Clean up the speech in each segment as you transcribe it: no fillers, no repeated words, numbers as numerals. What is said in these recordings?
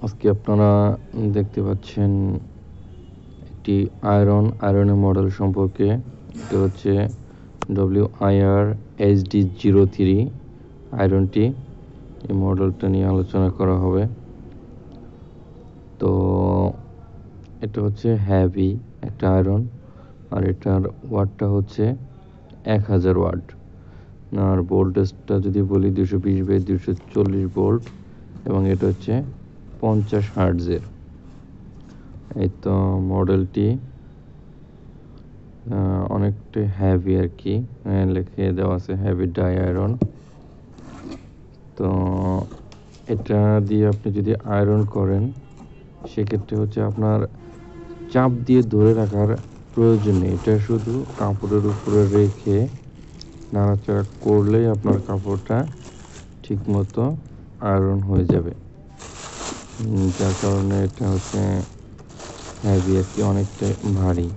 আজকে আপনারা দেখতে পাচ্ছেন একটি আয়রনের মডেল সম্পর্কে। এটা হচ্ছে WIR HD03 আয়রনটি। এই মডেলটা নিয়ে আলোচনা করা হবে। তো এটা হচ্ছে হেভি একটা আয়রন, আর এটার ওয়াটটা হচ্ছে 1000 ওয়াট। আর ভোল্টেজটা যদি বলি 220/240 ভোল্ট, এবং এটা হচ্ছে 50 হার্টজের। এই তো মডেলটি অনেকটা হেভি আর কি, লিখে দেওয়া আছে হেভি ডাই আয়রন। তো এটা দিয়ে আপনি যদি আয়রন করেন সেক্ষেত্রে হচ্ছে আপনার চাপ দিয়ে ধরে রাখার প্রয়োজন নেই। এটা শুধু কাপড়ের উপরে রেখে নাড়াচাড়া করলেই আপনার কাপড়টা ঠিক মতো আয়রন হয়ে যাবে। যার কারণে এটা হচ্ছে হেভি আর কি, অনেকটা ভারী।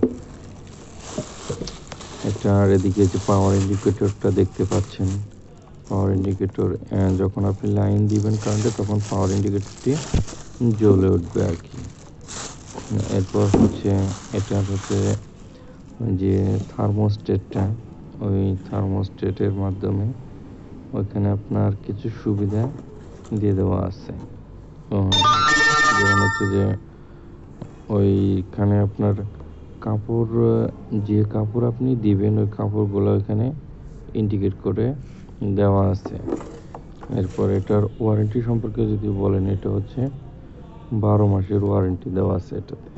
এটার এদিকে যে পাওয়ার ইন্ডিকেটরটা দেখতে পাচ্ছেন, পাওয়ার ইন্ডিকেটর যখন আপনি লাইন দিবেন কারেন্টে তখন পাওয়ার ইন্ডিকেটরটি জ্বলে উঠবে আর কি। এরপর হচ্ছে এটা হচ্ছে যে থার্মোস্টেটটা, ওই থার্মোস্টেটের মাধ্যমে ওইখানে আপনার কিছু সুবিধা দিয়ে দেওয়া আছে। যেমন হচ্ছে যে ওইখানে আপনার কাপড়, যে কাপড় আপনি দিবেন ওই কাপড়গুলো এখানে ইন্ডিকেট করে দেওয়া আছে। এরপর এটার ওয়ারেন্টি সম্পর্কে যদি বলেন, এটা হচ্ছে 12 মাসের ওয়ারেন্টি দেওয়া আছে এটাতে।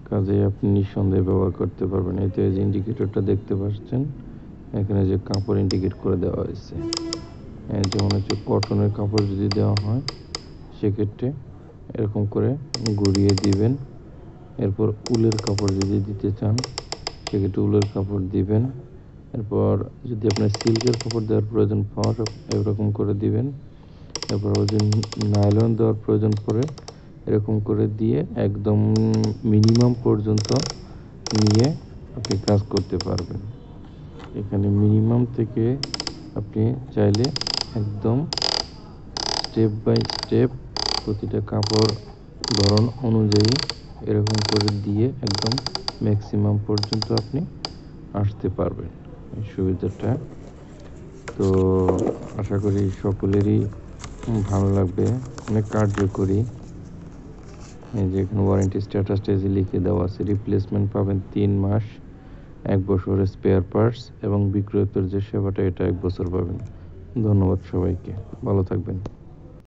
কাজে আপনি নিঃসন্দেহে ব্যবহার করতে পারবেন। এতে যে ইন্ডিকেটরটা দেখতে পাচ্ছেন, এখানে যে কাপড় ইন্ডিকেট করে দেওয়া হয়েছে। যেমন হচ্ছে কটনের কাপড় যদি দেওয়া হয় সেক্ষেত্রে এরকম করে ঘুরিয়ে দিবেন। এরপর উলের কাপড় যদি দিতে চান সেক্ষেত্রে উলের কাপড় দিবেন। এরপর যদি আপনার সিল্কের কাপড় দেওয়ার প্রয়োজন পড়ে এরকম করে দিবেন। এরপর যদি নাইলন দেওয়ার প্রয়োজন পড়ে এরকম করে দিয়ে একদম মিনিমাম পর্যন্ত নিয়ে আপনি কাজ করতে পারবেন। এখানে মিনিমাম থেকে আপনি চাইলে একদম স্টেপ বাই স্টেপ প্রতিটা কাপড় ধরন অনুযায়ী এরকম করে দিয়ে একদম ম্যাক্সিমাম পর্যন্ত আপনি আসতে পারবেন এই সুবিধাটা। তো আশা করি সকলেরই ভালো লাগবে, অনেক কার্যকরী। এই যে এখানে ওয়ারেন্টি স্ট্যাটাসটা লিখে দেওয়া আছে। রিপ্লেসমেন্ট পাবেন 3 মাস, 1 বছরের স্পেয়ার পার্টস, এবং বিক্রয়ের যে সেবাটা এটা 1 বছর পাবেন। ধন্যবাদ সবাইকে, ভালো থাকবেন।